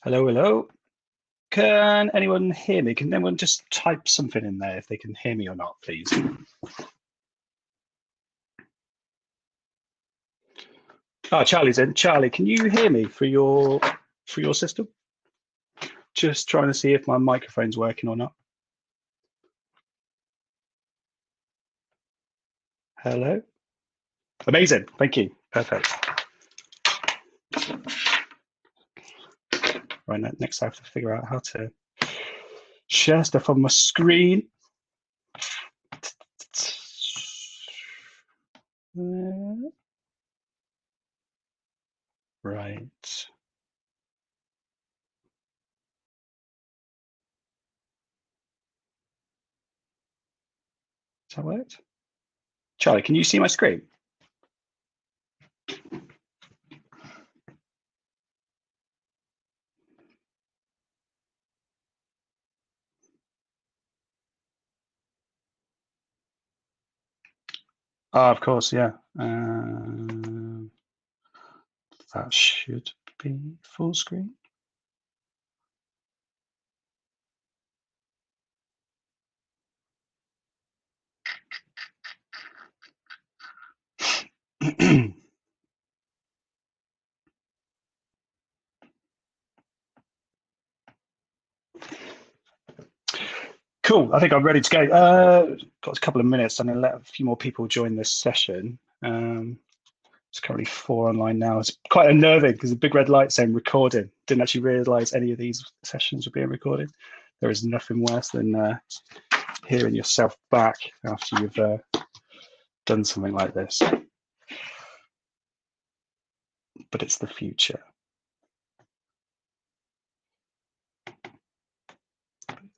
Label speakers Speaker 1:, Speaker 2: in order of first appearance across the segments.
Speaker 1: Hello, hello. Can anyone hear me? Can anyone just type something in there if they can hear me or not, please? Oh, Charlie's in. Charlie, can you hear me for your system? Just trying to see if my microphone's working or not. Hello. Amazing. Thank you. Perfect. Right now, next I have to figure out how to share stuff on my screen. Right. Does that work? Charlie, can you see my screen? Oh, of course, yeah. That should be full screen. Cool. I think I'm ready to go. Got a couple of minutes. I'm going to let a few more people join this session. It's currently 4 online now. It's quite unnerving because the big red light saying recording. Didn't actually realize any of these sessions were being recorded. There is nothing worse than hearing yourself back after you've done something like this. But it's the future.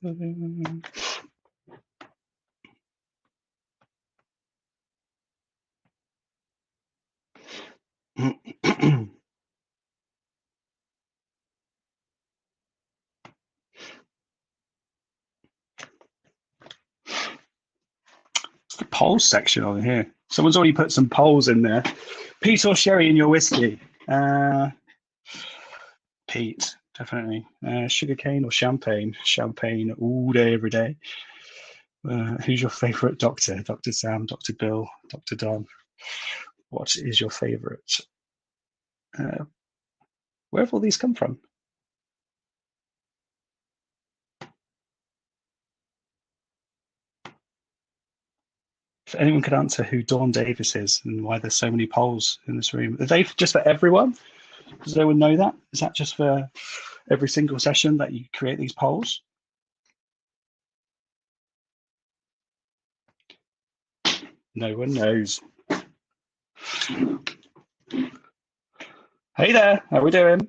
Speaker 1: It's the polls section on here. Someone's already put some polls in there. Peat or sherry in your whiskey? Peat, definitely. Sugarcane or champagne? Champagne all day, every day. Who's your favourite doctor? Dr. Sam, Dr. Bill, Dr. Don. What is your favourite? Where have all these come from? If anyone could answer who Dawn Davis is and why there's so many polls in this room, are they just for everyone? Does anyone know that? Is that just for every single session that you create these polls? No one knows. Hey there, how are we doing?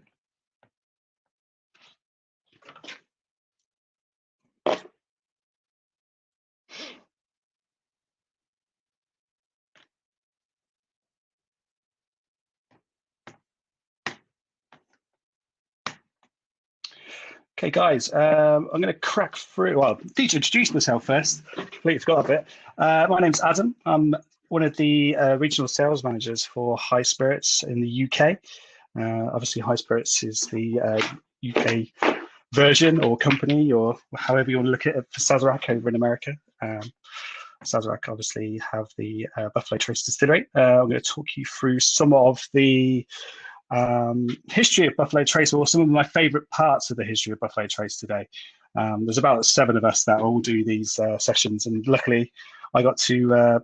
Speaker 1: Okay, guys, I'm going to crack through. Well, I need to introduce myself first. Completely forgot a bit. My name's Adam. I'm one of the regional sales managers for High Spirits in the UK. Obviously, High Spirits is the UK version or company, or however you want to look at it, for Sazerac over in America. Sazerac obviously have the Buffalo Trace Distillery. I'm going to talk you through some of the history of Buffalo Trace, or some of my favorite parts of the history of Buffalo Trace today. There's about 7 of us that all do these sessions, and luckily I got to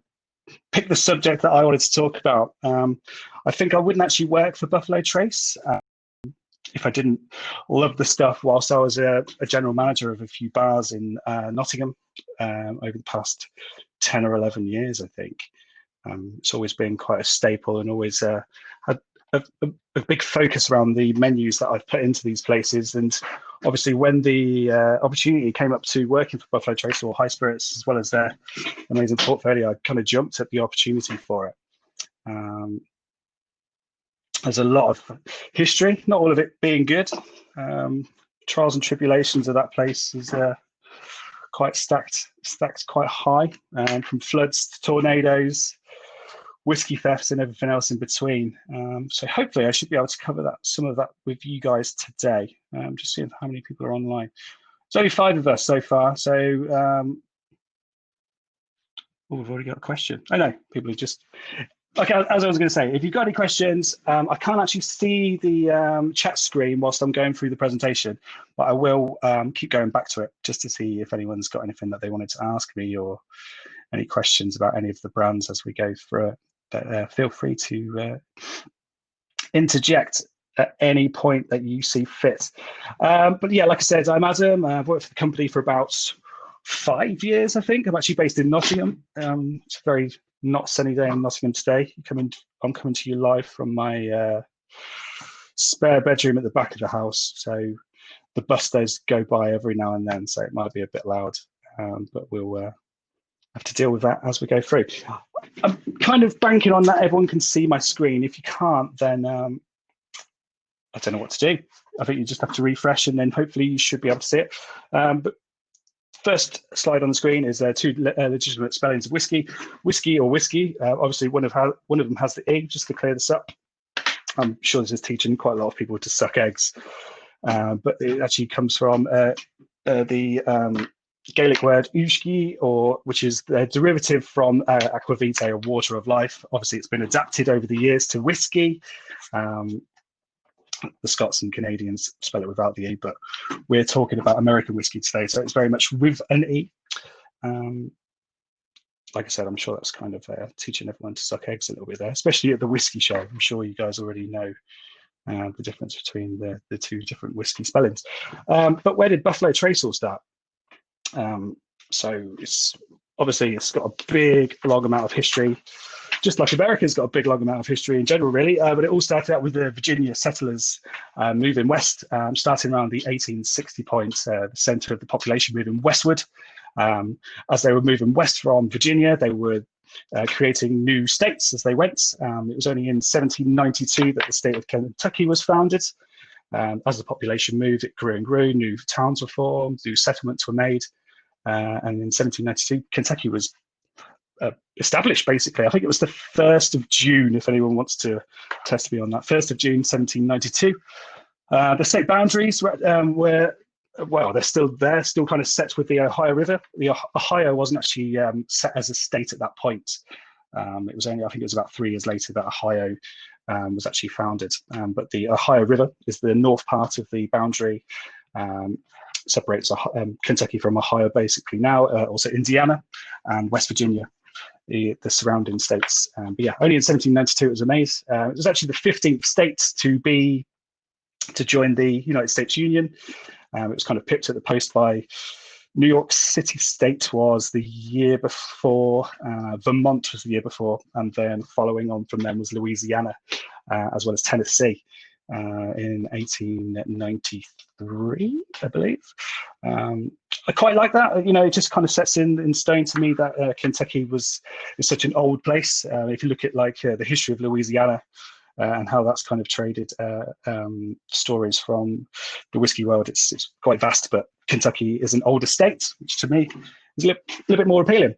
Speaker 1: pick the subject that I wanted to talk about. I think I wouldn't actually work for Buffalo Trace if I didn't love the stuff whilst I was a general manager of a few bars in Nottingham over the past 10 or 11 years, I think. It's always been quite a staple, and always had a big focus around the menus that I've put into these places. And obviously, when the opportunity came up to working for Buffalo Trace or High Spirits, as well as their amazing portfolio, I kind of jumped at the opportunity for it. There's a lot of history, not all of it being good. Trials and tribulations of that place is quite stacked quite high, from floods to tornadoes, whiskey thefts and everything else in between. So hopefully I should be able to cover some of that with you guys today. Just seeing how many people are online. There's only 5 of us so far, so we've already got a question. I know people are just okay. As I was going to say, if you've got any questions, I can't actually see the chat screen whilst I'm going through the presentation, but I will keep going back to it just to see if anyone's got anything that they wanted to ask me or any questions about any of the brands as we go through it. But feel free to interject at any point that you see fit. But yeah, like I said, I'm Adam. I've worked for the company for about 5 years, I think. I'm actually based in Nottingham. It's a very not sunny day in Nottingham today. I'm coming to you live from my spare bedroom at the back of the house. So the bus does go by every now and then, so it might be a bit loud, but we'll have to deal with that as we go through. I'm kind of banking on that everyone can see my screen. If you can't, then I don't know what to do. I think you just have to refresh and then hopefully you should be able to see it. But first slide on the screen is 2 legitimate spellings of whiskey. Whiskey or whiskey. Obviously, one of them has the E, just to clear this up. I'm sure this is teaching quite a lot of people to suck eggs. But it actually comes from the Gaelic word uisgi, which is the derivative from aqua vitae, or water of life. Obviously, it's been adapted over the years to whiskey. The Scots and Canadians spell it without the E, but we're talking about American whiskey today, so it's very much with an E. Like I said, I'm sure that's kind of teaching everyone to suck eggs a little bit there, especially at the whiskey show. I'm sure you guys already know the difference between the 2 different whiskey spellings. But where did Buffalo Trace all start? So it's got a big, long amount of history, just like America's got a big, long amount of history in general, really. But it all started out with the Virginia settlers moving west, starting around the 1860 point, the center of the population moving westward. As they were moving west from Virginia, they were creating new states as they went. It was only in 1792 that the state of Kentucky was founded. As the population moved, it grew and grew. New towns were formed, new settlements were made. And in 1792, Kentucky was established, basically. I think it was the 1st of June, if anyone wants to test me on that. 1st of June, 1792. The state boundaries were, well, they're still kind of set with the Ohio River. The Ohio wasn't actually set as a state at that point. It was only, I think it was about 3 years later that Ohio was actually founded. But the Ohio River is the north part of the boundary, separates Kentucky from Ohio basically now, also Indiana and West Virginia, the surrounding states. But yeah, only in 1792 it was made. It was actually the 15th state to join the United States Union. It was kind of pipped at the post by New York City State was the year before, Vermont was the year before, and then following on from them was Louisiana, as well as Tennessee in 1893, I believe. I quite like that. It just kind of sets in stone to me that Kentucky is such an old place. If you look at the history of Louisiana, and how that's kind of traded stories from the whiskey world, it's quite vast, but Kentucky is an older state, which to me is a little bit more appealing.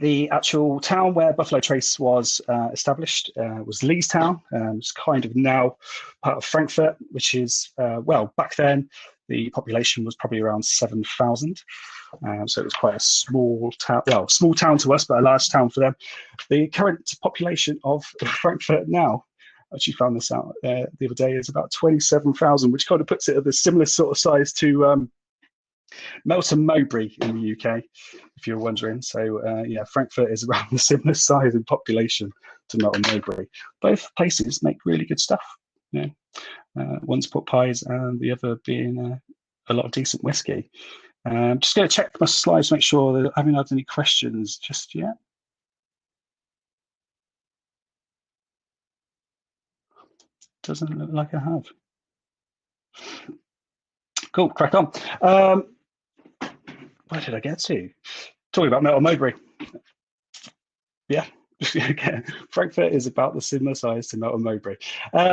Speaker 1: The actual town where Buffalo Trace was established was Leestown. It's kind of now part of Frankfort, which is, back then, the population was probably around 7,000. So it was quite a small town, small town to us, but a large town for them. The current population of Frankfort now, I actually found this out the other day, is about 27,000, which kind of puts it at a similar sort of size to Melton Mowbray in the UK, if you're wondering. So Frankfort is around the similar size in population to Melton Mowbray. Both places make really good stuff. One's pork pies and the other being a lot of decent whiskey. Just going to check my slides to make sure that I haven't had any questions just yet. Doesn't look like I have. Cool, crack on. Where did I get to? Talking about Melton Mowbray. Yeah. Frankfurt is about the similar size to Melton Mowbray.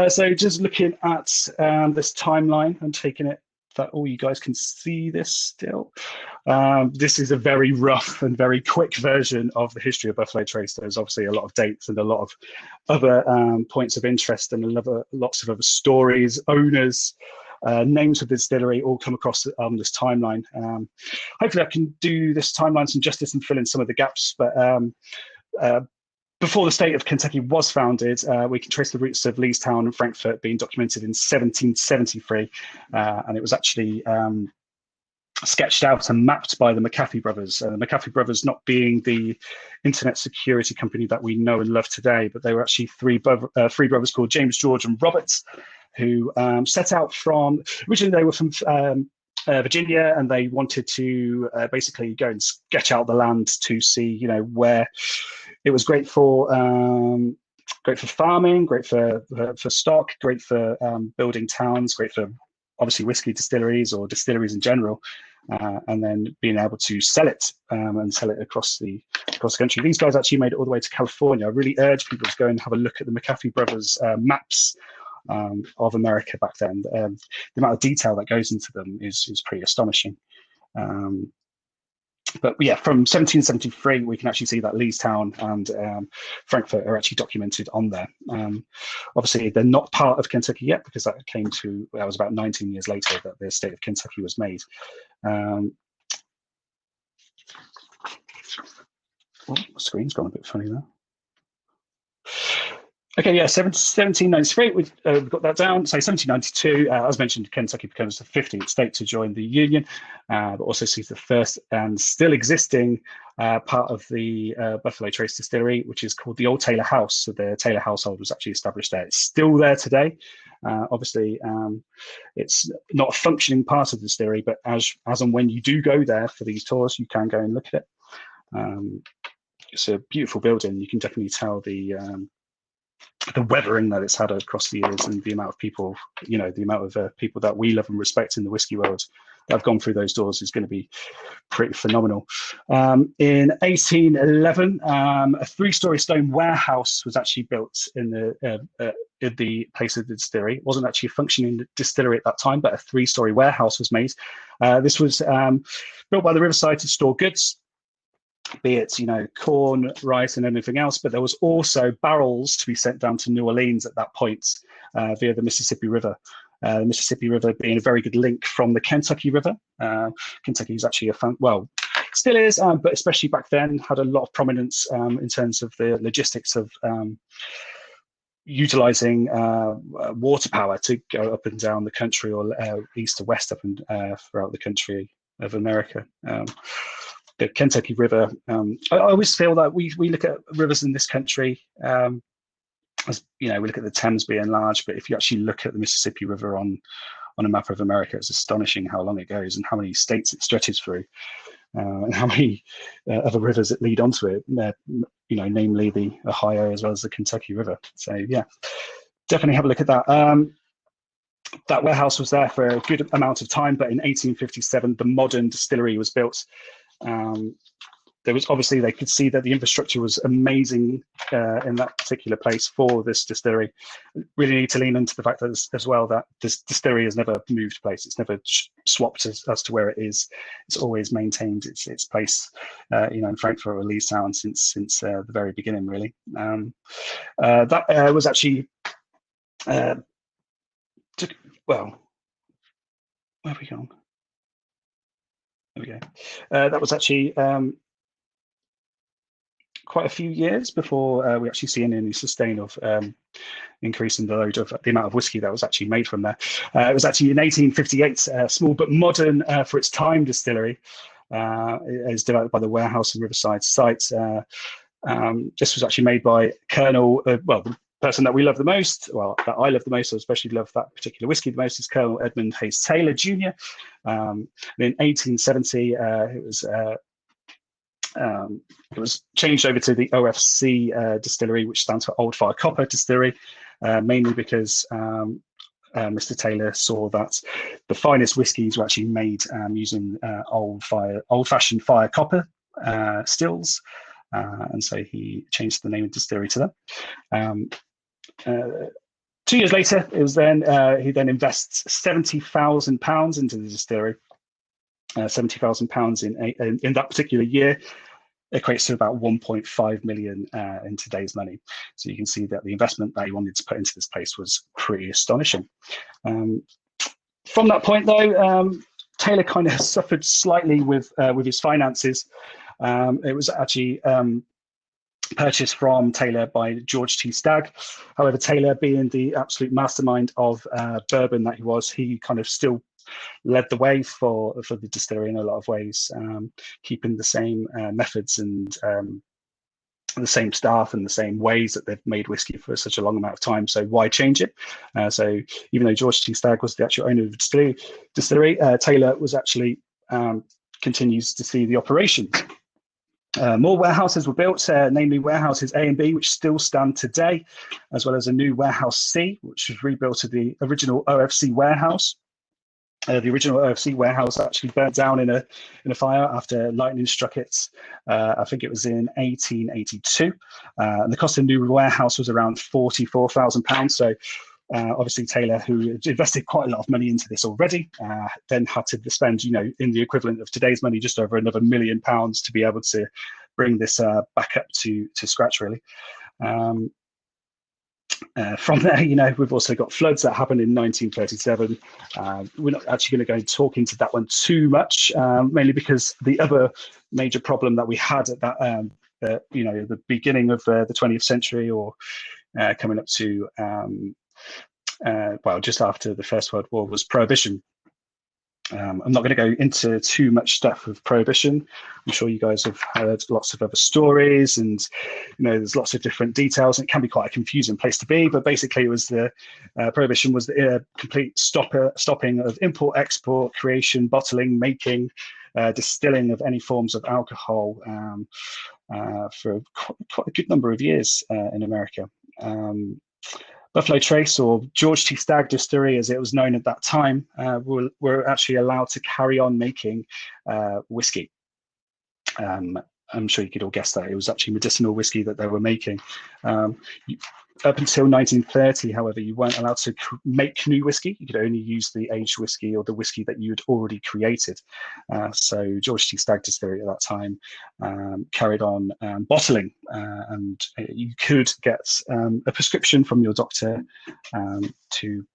Speaker 1: So just looking at this timeline and taking it that all you guys can see this still. This is a very rough and very quick version of the history of Buffalo Trace. There's obviously a lot of dates and a lot of other points of interest and lots of other stories, owners, names of the distillery all come across on this timeline. Hopefully I can do this timeline some justice and fill in some of the gaps, but before the state of Kentucky was founded, we can trace the roots of Leestown and Frankfort being documented in 1773, and it was actually sketched out and mapped by the McAfee brothers. The McAfee brothers not being the internet security company that we know and love today, but they were actually three brothers called James, George, and Robert, who set out from, originally they were from Virginia, and they wanted to basically go and sketch out the land to see, you know, where it was great for farming, great for stock, great for building towns, great for obviously whiskey distilleries or distilleries in general, and then being able to sell it and sell it across the country. These guys actually made it all the way to California. I really urge people to go and have a look at the McAfee brothers maps of America back then. The amount of detail that goes into them is pretty astonishing. But yeah, from 1773, we can actually see that Leestown and Frankfort are actually documented on there. Obviously, they're not part of Kentucky yet, because that was about 19 years later that the state of Kentucky was made. Oh, the screen's gone a bit funny now. Okay, yeah, 1793, we've got that down. So 1792, as mentioned, Kentucky becomes the 15th state to join the Union, but also sees the first and still existing part of the Buffalo Trace Distillery, which is called the Old Taylor House. So the Taylor household was actually established there. It's still there today. Obviously, it's not a functioning part of the distillery, but as and when you do go there for these tours, you can go and look at it. It's a beautiful building. You can definitely tell the weathering that it's had across the years, and the amount of people, you know, the amount of people that we love and respect in the whiskey world that have gone through those doors is going to be pretty phenomenal. In 1811, a three-story stone warehouse was actually built in the place of the distillery. It wasn't actually a functioning distillery at that time, but a three-story warehouse was made. This was built by the Riverside to store goods, be it, you know, corn, rice, and anything else, but there was also barrels to be sent down to New Orleans at that point via the Mississippi River. The Mississippi River being a very good link from the Kentucky River. Kentucky is actually still is, but especially back then had a lot of prominence in terms of the logistics of utilizing water power to go up and down the country, or east to west up and throughout the country of America. The Kentucky River. I always feel that we look at rivers in this country as, you know, we look at the Thames being large, but if you actually look at the Mississippi River on a map of America, it's astonishing how long it goes and how many states it stretches through, and how many other rivers that lead onto it. You know, namely the Ohio as well as the Kentucky River. So yeah, definitely have a look at that. That warehouse was there for a good amount of time, but in 1857, the modern distillery was built. There was obviously, they could see that the infrastructure was amazing in that particular place for this distillery. Really need to lean into the fact that as well that this distillery has never moved place. It's never swapped as to where it is. It's always maintained its place, you know, in Frankfort or Leestown since the very beginning, really. That was actually well, where have we gone? There we go. That was actually quite a few years before we actually see any sustain of increase in the load of the amount of whiskey that was actually made from there. It was actually in 1858, small but modern for its time distillery. It was developed by the Warehouse and Riverside site. This was actually made by Colonel, the person that we love the most, well, that I love the most, I especially love that particular whiskey the most, is Colonel Edmund Hayes Taylor Jr. In 1870, it was changed over to the OFC distillery, which stands for Old Fire Copper Distillery, mainly because Mr. Taylor saw that the finest whiskies were actually made using old-fashioned fire copper stills, and so he changed the name of the distillery to that. 2 years later, it was then he then invests £70,000 into the distillery. £70,000 in that particular year equates to about 1.5 million in today's money. So you can see that the investment that he wanted to put into this place was pretty astonishing. From that point, though, Taylor kind of suffered slightly with his finances. It was actually purchased from Taylor by George T. Stagg. However, Taylor, being the absolute mastermind of bourbon that he was, he kind of still led the way for the distillery in a lot of ways, keeping the same methods and the same staff and the same ways that they've made whiskey for such a long amount of time. So why change it? So even though George T. Stagg was the actual owner of the distillery, Taylor was actually continues to see the operation. More warehouses were built, namely warehouses A and B, which still stand today, as well as a new warehouse C, which was rebuilt to the original OFC warehouse. The original OFC warehouse actually burnt down in a fire after lightning struck it. I think it was in 1882, and the cost of the new warehouse was around £44,000. So obviously Taylor, who invested quite a lot of money into this already, then had to spend, in the equivalent of today's money, just over another £1 million to be able to bring this back up to scratch, really. From there, we've also got floods that happened in 1937. We're not actually going to go and talk into that one too much, mainly because the other major problem that we had at that, the beginning of the 20th century, or coming up to, just after the First World War, was Prohibition. I'm not going to go into too much stuff of Prohibition. I'm sure you guys have heard lots of other stories, and there's lots of different details, and it can be quite a confusing place to be. But basically, it was the Prohibition was the complete stopping of import, export, creation, bottling, making, distilling of any forms of alcohol for quite a good number of years in America. Buffalo Trace, or George T. Stagg Distillery, as it was known at that time, were actually allowed to carry on making whiskey. I'm sure you could all guess that it was actually medicinal whiskey that they were making. Up until 1930, however, you weren't allowed to make new whiskey. You could only use the aged whiskey or the whiskey that you had already created. So George T. Stagg Distillery at that time carried on bottling, and you could get a prescription from your doctor to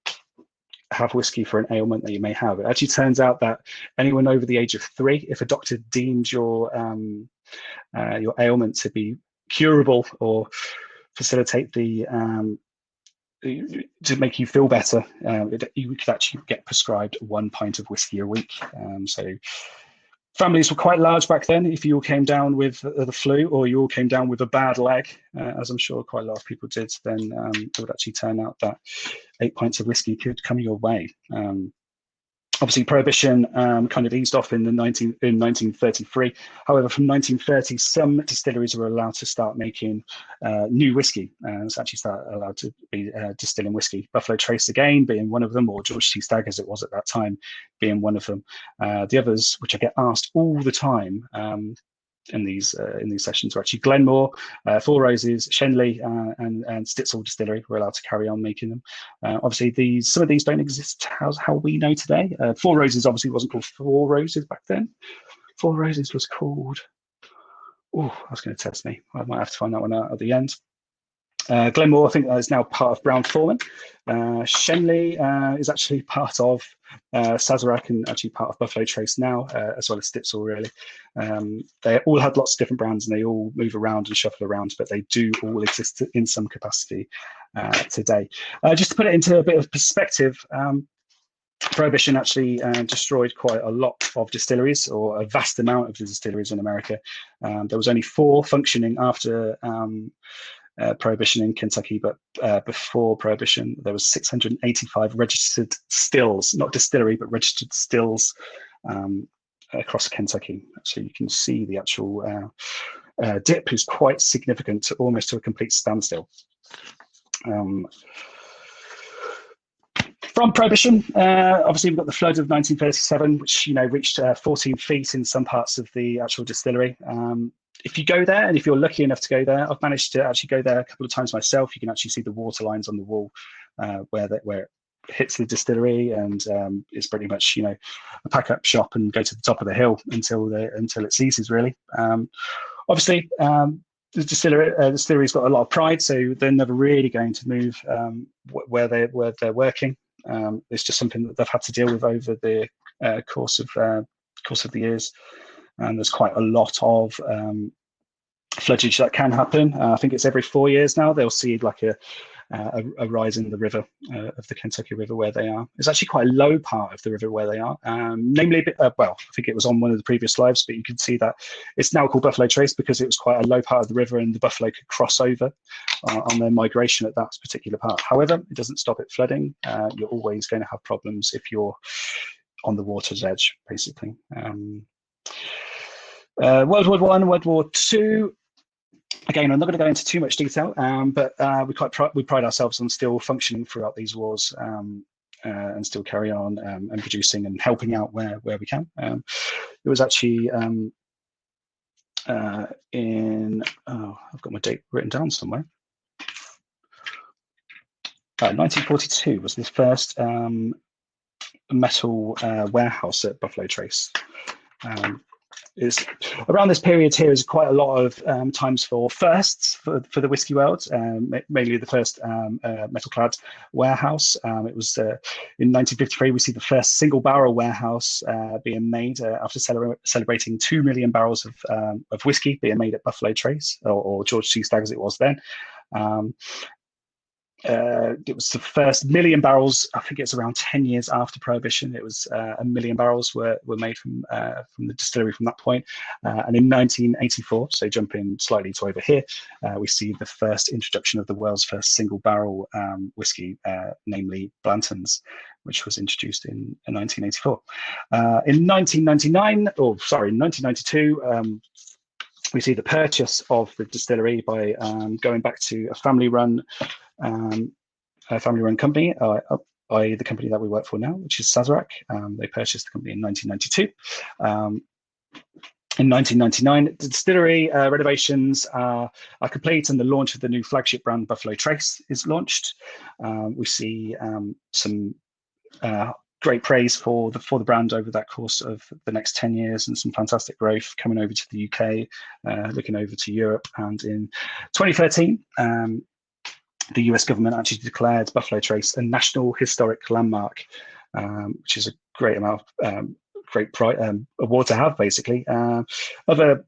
Speaker 1: have whiskey for an ailment that you may have. It actually turns out that anyone over the age of 3, if a doctor deemed your ailment to be curable or facilitate the to make you feel better, you could actually get prescribed 1 pint of whiskey a week. So families were quite large back then. If you all came down with the flu, or you all came down with a bad leg, as I'm sure quite a lot of people did, then it would actually turn out that 8 pints of whiskey could come your way. Obviously, Prohibition kind of eased off in 1933. However, from 1930, some distilleries were allowed to start making new whiskey. It's actually allowed to be distilling whiskey. Buffalo Trace again being one of them, or George T. Stagg, as it was at that time, being one of them. The others, which I get asked all the time in these sessions, are actually Glenmore, Four Roses, Shenley, and Stitzel Distillery were allowed to carry on making them. Obviously, some of these don't exist how we know today. Four Roses obviously wasn't called Four Roses back then. Four Roses was called. Oh, that's going to test me. I might have to find that one out at the end. Glenmore, I think that is now part of Brown-Forman. Shenley is actually part of Sazerac, and actually part of Buffalo Trace now, as well as Stitzel, really. They all had lots of different brands, and they all move around and shuffle around, but they do all exist in some capacity today. Just to put it into a bit of perspective, Prohibition actually destroyed quite a lot of distilleries, or a vast amount of the distilleries in America. There was only 4 functioning after Prohibition in Kentucky, but before Prohibition, there was 685 registered stills, not distillery, but registered stills across Kentucky. So you can see the actual dip is quite significant, almost to a complete standstill. From Prohibition, obviously we've got the flood of 1937, which reached 14 feet in some parts of the actual distillery. if you go there, and if you're lucky enough to go there, I've managed to actually go there a couple of times myself. You can actually see the water lines on the wall where it hits the distillery, and it's pretty much, you know, a pack up shop and go to the top of the hill until it ceases, really. Obviously, the distillery's got a lot of pride, so they're never really going to move where they're working. It's just something that they've had to deal with over the course of the years, and there's quite a lot of floodage that can happen. I think it's every 4 years now they'll see like a rise in the river of the Kentucky River where they are. It's actually quite a low part of the river where they are, namely, well, I think it was on one of the previous slides, but you can see that it's now called Buffalo Trace because it was quite a low part of the river and the buffalo could cross over on their migration at that particular part. However, it doesn't stop it flooding. You're always going to have problems if you're on the water's edge, basically. World War I and World War II. Again, I'm not going to go into too much detail, but we pride ourselves on still functioning throughout these wars and still carry on and producing and helping out where we can. It was actually I've got my date written down somewhere. 1942 was the first metal warehouse at Buffalo Trace. Is around this period here is quite a lot of times for firsts for the whiskey world, mainly the first metal-clad warehouse. It was in 1953 we see the first single barrel warehouse being made after celebrating 2 million barrels of whiskey being made at Buffalo Trace, or George T. Stagg as it was then. It was the first million barrels. I think it's around 10 years after Prohibition. It was 1 million barrels were made from the distillery from that point. And in 1984, so jumping slightly to over here, we see the first introduction of the world's first single barrel whiskey, namely Blanton's, which was introduced in 1984. In 1992. We see the purchase of the distillery by going back to a family-run company, i.e. the company that we work for now, which is Sazerac. They purchased the company in 1992. In 1999, the distillery renovations are complete, and the launch of the new flagship brand Buffalo Trace is launched. We see some great praise for the brand over that course of the next 10 years, and some fantastic growth coming over to the UK, looking over to Europe. And in 2013, the US government actually declared Buffalo Trace a National Historic Landmark, which is a great amount, great award to have, basically. Other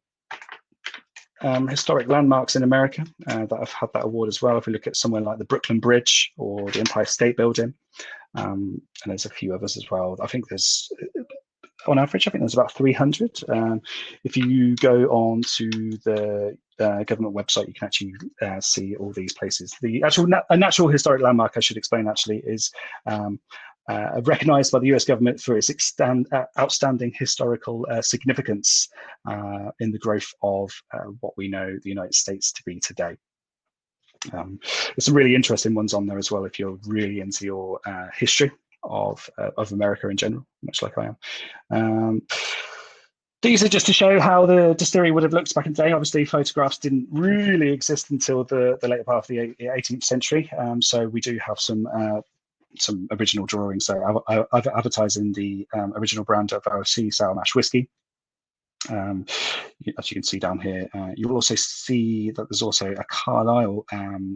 Speaker 1: historic landmarks in America that have had that award as well, if we look at somewhere like the Brooklyn Bridge or the Empire State Building, and there's a few others as well. I think there's, on average, I think there's about 300. If you go on to the government website, you can actually see all these places. The actual a natural historic landmark, I should explain, actually, is recognised by the US government for its outstanding historical significance in the growth of what we know the United States to be today. There's some really interesting ones on there as well if you're really into your history of America in general, much like I am. These are just to show how the distillery would have looked back in the day. Obviously, photographs didn't really exist until the later part of the 18th century, so we do have some original drawings there. I've advertising the original brand of OFC Sour Mash Whiskey. As you can see down here, you'll also see that there's also a Carlisle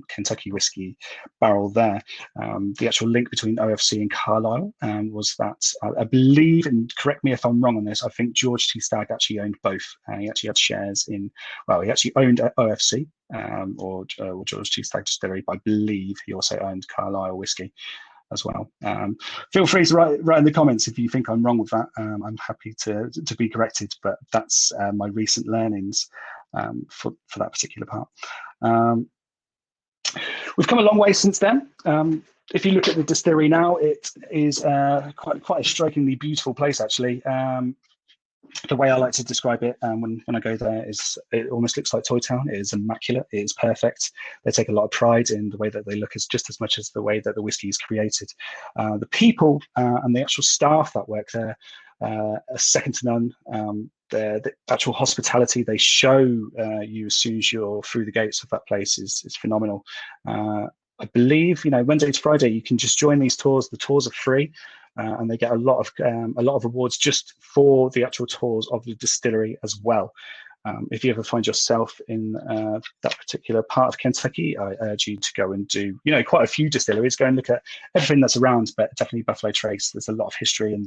Speaker 1: Kentucky whiskey barrel there. The actual link between OFC and Carlisle was that, I believe, and correct me if I'm wrong on this, I think George T. Stagg actually owned both. He actually had shares in, well, he actually owned OFC or George T. Stagg Distillery, but I believe he also owned Carlisle whiskey as well. Feel free to write in the comments if you think I'm wrong with that. I'm happy to be corrected, but that's my recent learnings for that particular part. We've come a long way since then. If you look at the distillery now, it is quite a strikingly beautiful place, actually. The way I like to describe it when I go there is it almost looks like Toy Town. It is immaculate. It is perfect. They take a lot of pride in the way that they look, as just as much as the way that the whiskey is created. The people and the actual staff that work there are second to none. the actual hospitality they show you as soon as you're through the gates of that place is phenomenal. I believe, Wednesday to Friday, you can just join these tours. The tours are free, and they get a lot of rewards just for the actual tours of the distillery as well. If you ever find yourself in that particular part of Kentucky, I urge you to go and do, quite a few distilleries. Go and look at everything that's around, but definitely Buffalo Trace. There's a lot of history, and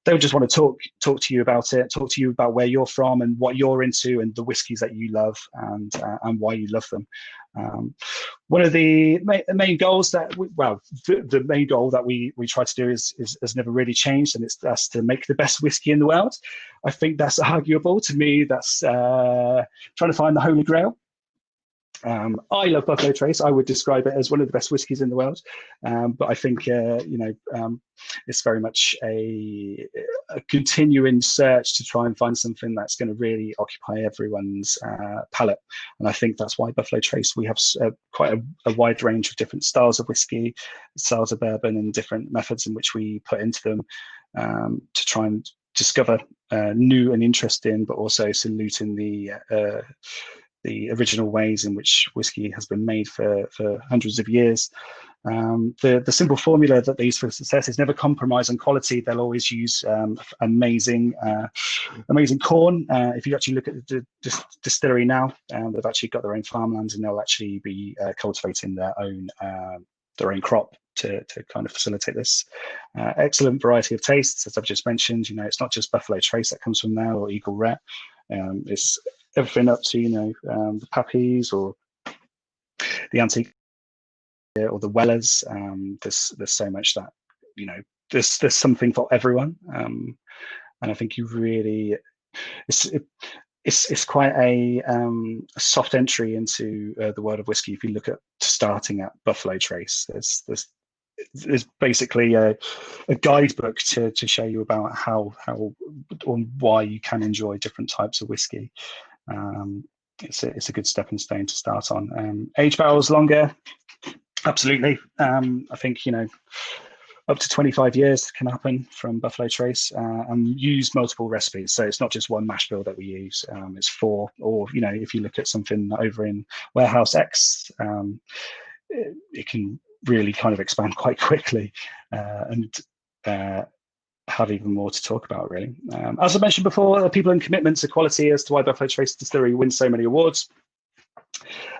Speaker 1: they'll just want to talk to you about it, talk to you about where you're from and what you're into, and the whiskies that you love, and why you love them. One of the main goals that the main goal that we try to do is has never really changed, and that's to make the best whiskey in the world. I think that's arguable. To me, that's trying to find the holy grail. I love Buffalo Trace. I would describe it as one of the best whiskies in the world, but I think it's very much a continuing search to try and find something that's going to really occupy everyone's palate. And I think that's why Buffalo Trace, we have quite a wide range of different styles of whiskey, styles of bourbon, and different methods in which we put into them to try and discover new and interesting, but also saluting the original ways in which whiskey has been made for hundreds of years. The simple formula that they use for success is never compromise on quality. They'll always use amazing corn. If you actually look at the distillery now, they've actually got their own farmlands, and they'll actually be cultivating their own crop to kind of facilitate this excellent variety of tastes. As I've just mentioned, it's not just Buffalo Trace that comes from there, or Eagle Rare. It's everything up to the Pappies or the Antique or the Wellers. There's so much that there's something for everyone, and I think you really it's quite a soft entry into the world of whiskey. If you look at starting at Buffalo Trace, there's basically a guidebook to show you about how or why you can enjoy different types of whiskey. It's a good stepping stone to start on. Age barrels longer, absolutely. I think up to 25 years can happen from Buffalo Trace, and use multiple recipes. So it's not just one mash bill that we use. It's 4, or if you look at something over in Warehouse X, it can really kind of expand quite quickly and have even more to talk about, really. As I mentioned before, people and commitment to quality as to why Buffalo Trace Distillery wins so many awards.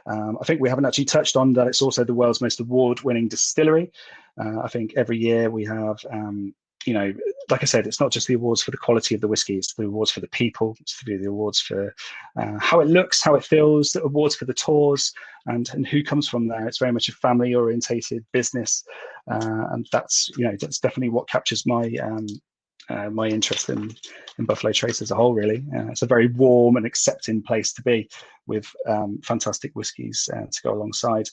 Speaker 1: I think we haven't actually touched on that it's also the world's most award-winning distillery. I think every year we have, like I said, it's not just the awards for the quality of the whiskey, it's the awards for the people, it's the awards for how it looks, how it feels, the awards for the tours, and who comes from there. It's very much a family-orientated business, and that's definitely what captures my my interest in Buffalo Trace as a whole, really. It's a very warm and accepting place to be, with fantastic whiskies to go alongside.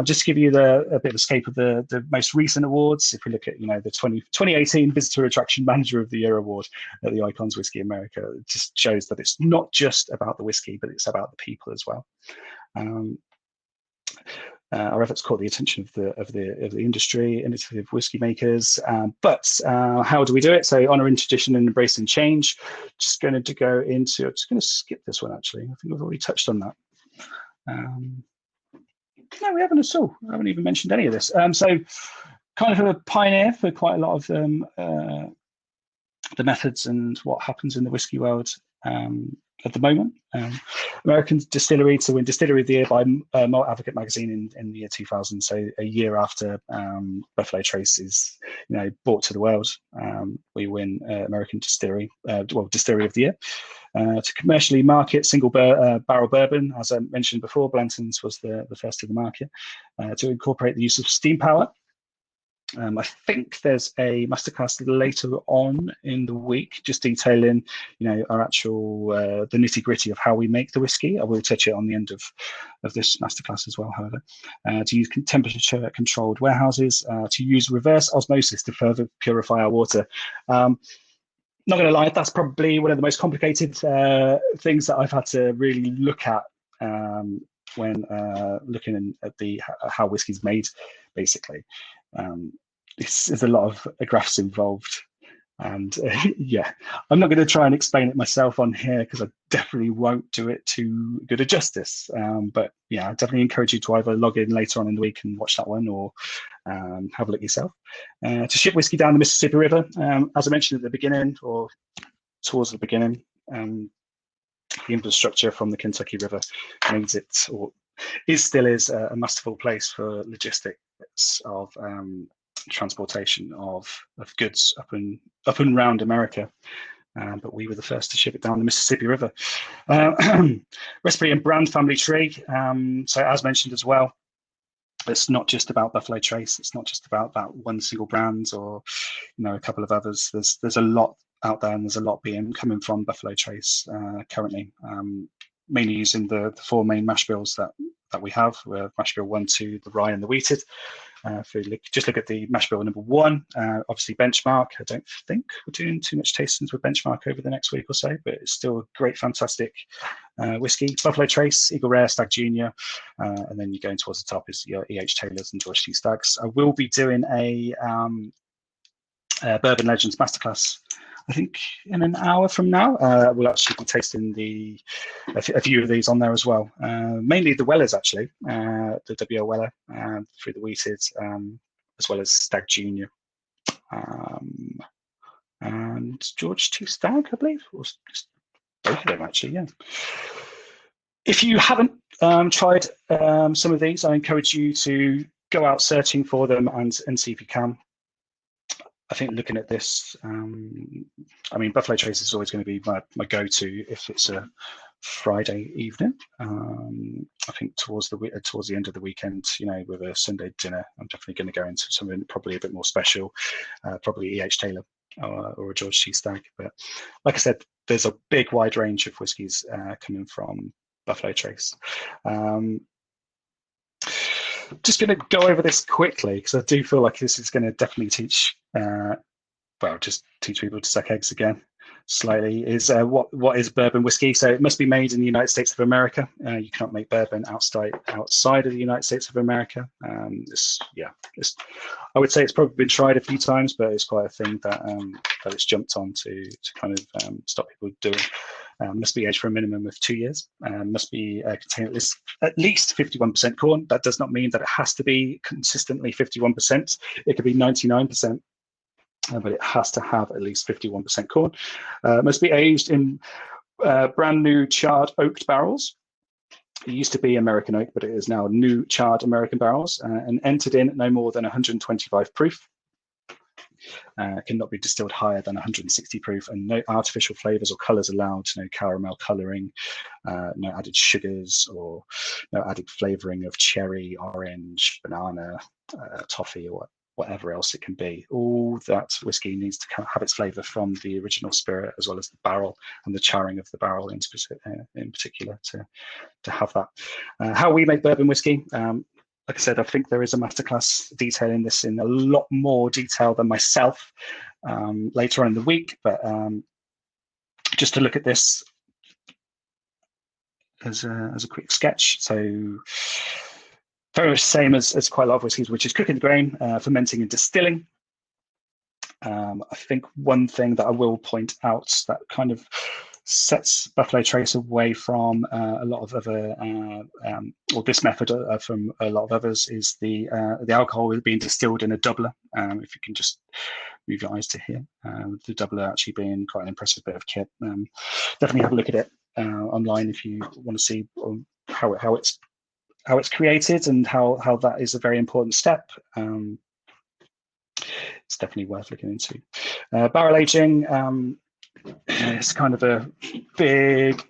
Speaker 1: Just to give you a bit of a scape of the most recent awards, if we look at the 2018 Visitor Attraction Manager of the Year Award at the Icons Whisky America, it just shows that it's not just about the whiskey, but it's about the people as well. Our efforts caught the attention of the industry, innovative whiskey makers. But how do we do it? So, honouring tradition and embracing change. Just going to go into. I'm just going to skip this one. Actually, I think we've already touched on that. No, we haven't at all. I haven't even mentioned any of this. So, kind of a pioneer for quite a lot of the methods and what happens in the whiskey world. At the moment, American distillery to win Distillery of the Year by Malt Advocate magazine in the year 2000. So a year after Buffalo Trace is brought to the world, we win American Distillery of the Year. To commercially market single barrel bourbon, as I mentioned before, Blanton's was the first to the market. To incorporate the use of steam power. I think there's a masterclass later on in the week, just detailing, our actual the nitty gritty of how we make the whiskey. I will touch it on the end of this masterclass as well. However, to use temperature controlled warehouses, to use reverse osmosis to further purify our water. Not going to lie, that's probably one of the most complicated things that I've had to really look at when looking at how whiskey's made, basically. There's a lot of graphs involved And yeah, I'm not going to try and explain it myself on here because I definitely won't do it too good a justice. But yeah, I definitely encourage you to either log in later on in the week and watch that one, or have a look yourself. To ship whiskey down the Mississippi River, as I mentioned at the beginning, or towards the beginning, the infrastructure from the Kentucky River means it, or still is, a masterful place for logistics of transportation of goods up and around America. But we were the first to ship it down the Mississippi River. Recipe and brand family tree. So as mentioned as well, it's not just about Buffalo Trace. It's not just about that one single brand or a couple of others. There's a lot out there, and there's a lot coming from Buffalo Trace currently. Mainly using the four main mash bills that we have. Mash bill 1, 2, the rye and the wheated. If you just look at the mash bill number 1, obviously Benchmark. I don't think we're doing too much tastings with Benchmark over the next week or so, but it's still a great, fantastic whiskey. Buffalo Trace, Eagle Rare, Stag Junior, and then you're going towards the top is your E.H. Taylors and George T. Stags. I will be doing a Bourbon Legends Masterclass, I think in an hour from now. We'll actually be tasting a few of these on there as well. Mainly the Wellers, actually, the WO Weller through the wheated, as well as Stag Junior, and George T. Stag, I believe, or just both of them actually. Yeah. If you haven't tried some of these, I encourage you to go out searching for them and see if you can. I think looking at this, I mean, Buffalo Trace is always going to be my go-to if it's a Friday evening. I think towards the end of the weekend, with a Sunday dinner, I'm definitely going to go into something probably a bit more special, probably E.H. Taylor or a George T. Stag. But like I said, there's a big wide range of whiskies coming from Buffalo Trace. Just going to go over this quickly because I do feel like this is going to definitely teach, just teach people to suck eggs again slightly. Is what is bourbon whiskey? So it must be made in the United States of America. You cannot make bourbon outside of the United States of America. I would say it's probably been tried a few times, but it's quite a thing that it's jumped on to kind of stop people doing. Must be aged for a minimum of 2 years. Must be contain at least 51% corn. That does not mean that it has to be consistently 51%. It could be 99%, but it has to have at least 51% corn. Must be aged in brand new charred oaked barrels. It used to be American oak, but it is now new charred American barrels, and entered in no more than 125 proof. Cannot be distilled higher than 160 proof, and no artificial flavors or colors allowed. No caramel coloring, no added sugars, or no added flavoring of cherry, orange, banana, toffee, or whatever else it can be. All that whiskey needs to have its flavor from the original spirit, as well as the barrel and the charring of the barrel in particular to have that. How we make bourbon whiskey. Like I said, I think there is a masterclass detailing this in a lot more detail than myself later on in the week. But just to look at this as a quick sketch. So very much the same as quite a lot of whiskies, which is cooking the grain, fermenting and distilling. I think one thing that I will point out that kind of sets Buffalo Trace away from a lot of other, or this method from a lot of others, is the alcohol being distilled in a doubler. If you can just move your eyes to here, the doubler actually being quite an impressive bit of kit. Definitely have a look at it online if you want to see how it's created and how that is a very important step. It's definitely worth looking into. Barrel aging. It's kind of a big,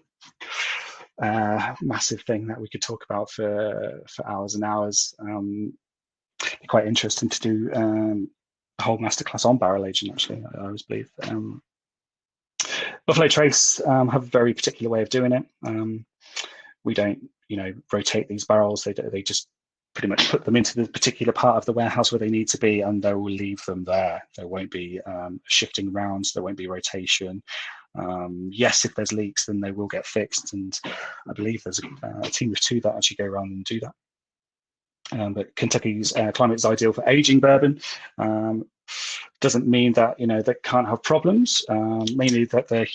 Speaker 1: massive thing that we could talk about for hours and hours. Quite interesting to do a whole masterclass on barrel aging, actually, I always believe. Buffalo Trace have a very particular way of doing it. We don't, rotate these barrels. They just pretty much put them into the particular part of the warehouse where they need to be, and they will leave them there. There won't be shifting around. There won't be rotation. Yes, if there's leaks, then they will get fixed, and I believe there's a team of 2 that actually go around and do that. But Kentucky's climate is ideal for aging bourbon. Doesn't mean that they can't have problems. Mainly that their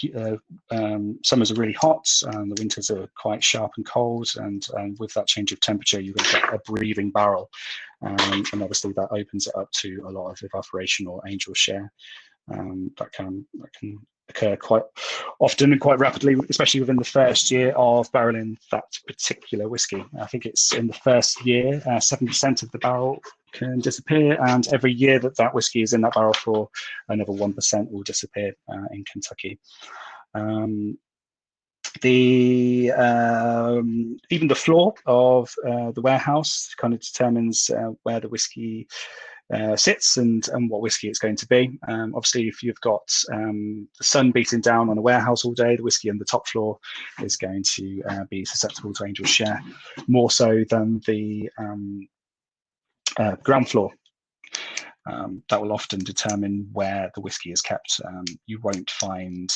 Speaker 1: summers are really hot and the winters are quite sharp and cold, and with that change of temperature, you're going to get a breathing barrel, and obviously that opens it up to a lot of evaporation or angel share. That can occur quite often and quite rapidly, especially within the first year of barreling that particular whiskey. I think it's in the first year, 7% of the barrel can disappear, and every year that whiskey is in that barrel for another 1% will disappear in Kentucky. Even the floor of the warehouse kind of determines where the whiskey sits and what whiskey it's going to be. Obviously, if you've got the sun beating down on a warehouse all day, the whiskey on the top floor is going to be susceptible to angel share, more so than the ground floor. That will often determine where the whiskey is kept. You won't find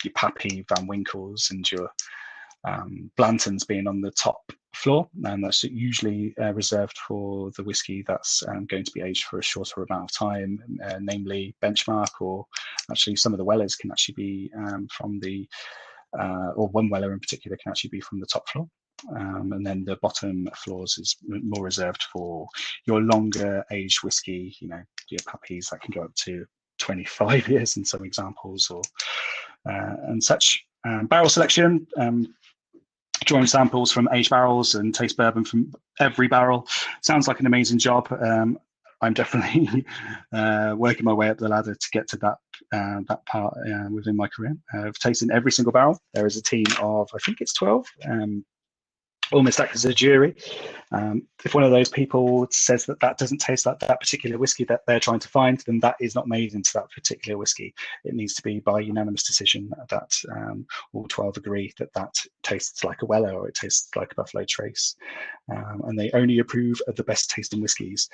Speaker 1: your Pappy, Van Winkles, and your Blantons being on the top floor, and that's usually reserved for the whiskey that's going to be aged for a shorter amount of time, namely Benchmark, or actually some of the Wellers can actually be from the, or one Weller in particular can actually be from the top floor. And then the bottom floors is more reserved for your longer aged whiskey, your Pappies that can go up to 25 years in some examples, or and such. Barrel selection, drawing samples from aged barrels and taste bourbon from every barrel sounds like an amazing job. I'm definitely working my way up the ladder to get to that part within my career of tasting every single barrel. There is a team of, I think it's 12, almost act as a jury. If one of those people says that doesn't taste like that particular whiskey that they're trying to find, then that is not made into that particular whiskey. It needs to be by unanimous decision that all 12 agree that tastes like a Weller or it tastes like a Buffalo Trace, and they only approve of the best tasting whiskies.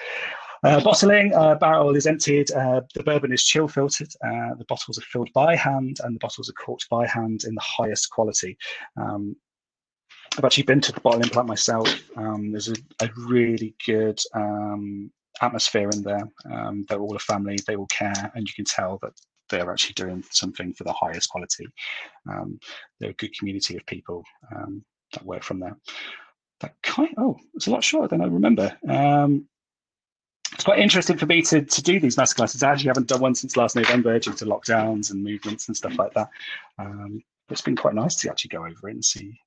Speaker 1: Bottling, barrel is emptied, the bourbon is chill filtered, the bottles are filled by hand, and the bottles are corked by hand in the highest quality. I've actually been to the bottling plant myself. There's a really good atmosphere in there. They're all a family, they all care, and you can tell that they're actually doing something for the highest quality. They're a good community of people that work from there. It's a lot shorter than I remember. It's quite interesting for me to do these masterclasses. I actually haven't done one since last November due to lockdowns and movements and stuff like that. It's been quite nice to actually go over it and see,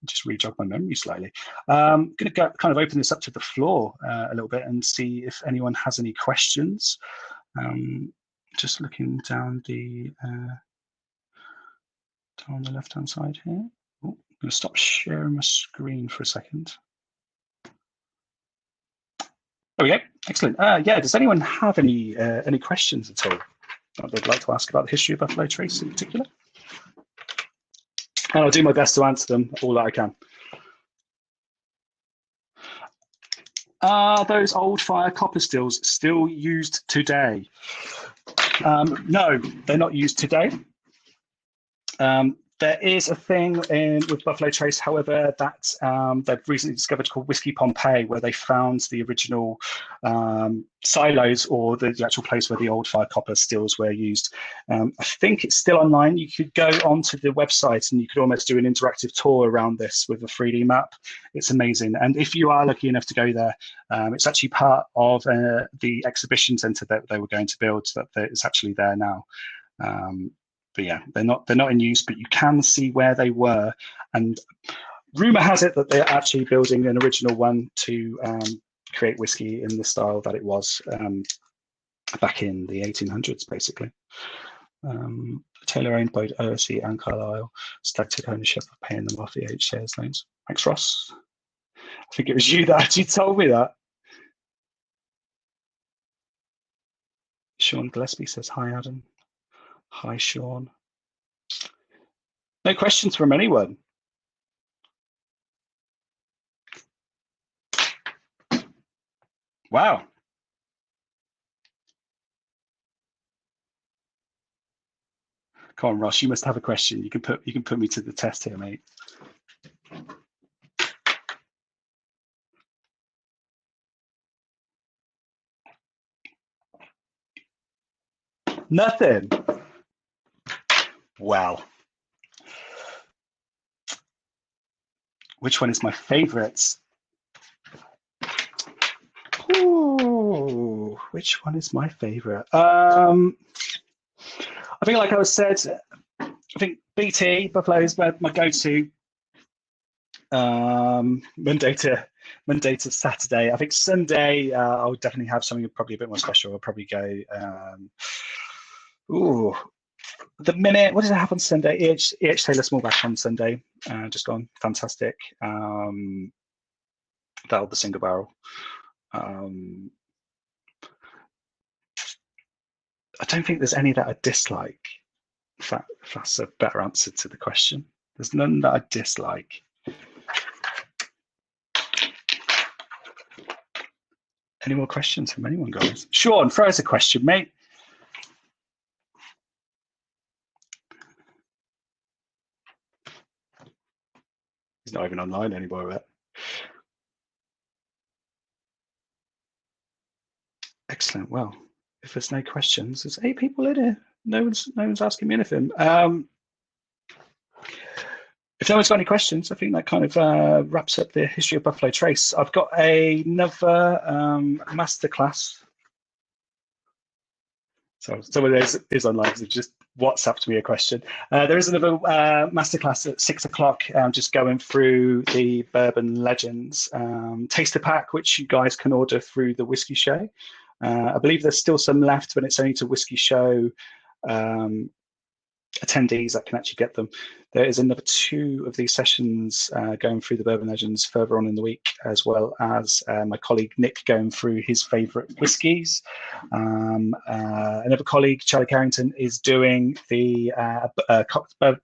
Speaker 1: just re-jog my memory slightly. I'm going to kind of open this up to the floor a little bit and see if anyone has any questions. Just looking down the left-hand side here. Oh, I'm going to stop sharing my screen for a second. There we go. Excellent. Yeah, does anyone have any questions at all that they'd like to ask about the history of Buffalo Trace in particular? And I'll do my best to answer them all that I can. Are those old fire copper stills still used today? No, they're not used today. There is a thing with Buffalo Trace, however, that they've recently discovered called Whiskey Pompeii, where they found the original silos or the actual place where the old fire copper stills were used. I think it's still online. You could go onto the website and you could almost do an interactive tour around this with a 3D map. It's amazing. And if you are lucky enough to go there, it's actually part of the exhibition centre that they were going to build, that it's actually there now. But yeah, they're not in use, but you can see where they were. And rumor has it that they're actually building an original one to create whiskey in the style that it was back in the 1800s, basically. Taylor owned both OSC and Carlisle. Stag took ownership of paying them off the H shares loans. Thanks, Ross. I think it was you that actually told me that. Sean Gillespie says, hi, Adam. Hi, Sean. No questions from anyone. Wow. Come on, Ross, you must have a question. You can put me to the test here, mate. Nothing. Well, which one is my favorite? Ooh, which one is my favorite? I think, like I said, I think BT Buffalo is my go-to. Monday to Saturday. I think Sunday I'll definitely have something probably a bit more special. I'll probably go. Ooh, the minute. What does it have on Sunday? EH Taylor Smallback on Sunday. Just gone fantastic. That'll the single barrel. I don't think there's any that I dislike. If that's a better answer to the question. There's none that I dislike. Any more questions from anyone, guys? Sean, throw us a question, mate. He's not even online anymore yet. Excellent. Well, if there's no questions, there's 8 people in here. No one's asking me anything. If no one's got any questions, I think that kind of wraps up the history of Buffalo Trace. I've got another masterclass. So someone is online, so just WhatsApped me a question. There is another masterclass at 6 o'clock, just going through the bourbon legends taster pack, which you guys can order through the Whiskey Show. I believe there's still some left, but it's only to Whiskey Show attendees that can actually get them. There is another 2 of these sessions going through the bourbon legends further on in the week, as well as my colleague Nick going through his favourite whiskies. Another colleague, Charlie Carrington, is doing the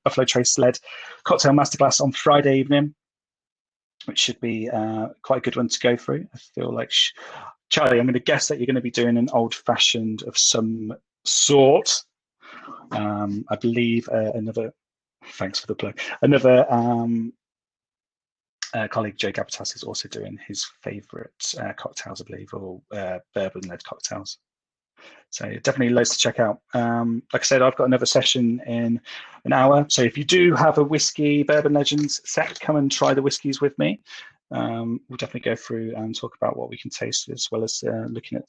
Speaker 1: Buffalo Trace-led cocktail masterclass on Friday evening, which should be quite a good one to go through. I feel like, Charlie, I'm going to guess that you're going to be doing an old-fashioned of some sort. I believe another, thanks for the plug, another colleague, Joe Gabatas, is also doing his favourite cocktails, I believe, or bourbon-led cocktails. So definitely loads to check out. Like I said, I've got another session in an hour. So if you do have a whiskey Bourbon Legends set, come and try the whiskies with me. We'll definitely go through and talk about what we can taste, as well as looking at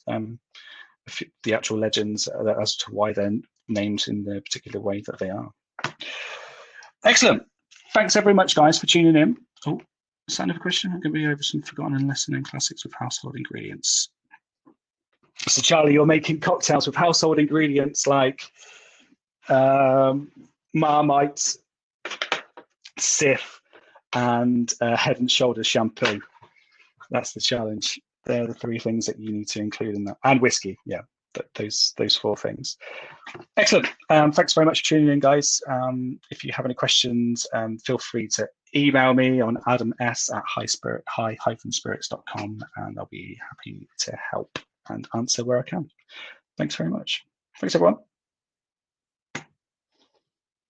Speaker 1: the actual legends as to why they're named in the particular way that they are. Excellent. Thanks very much, guys, for tuning in. Oh, is that another question? I'm going to be over some forgotten and lesser known classics with household ingredients. So, Charlie, you're making cocktails with household ingredients like Marmite, Sif, and Head and Shoulders shampoo. That's the challenge. They're the 3 things that you need to include in that, and whiskey. Yeah, those 4 things. Excellent. Thanks very much for tuning in, guys. If you have any questions, feel free to email me on adams@high-spirits.com, and I'll be happy to help and answer where I can. Thanks very much. Thanks, everyone.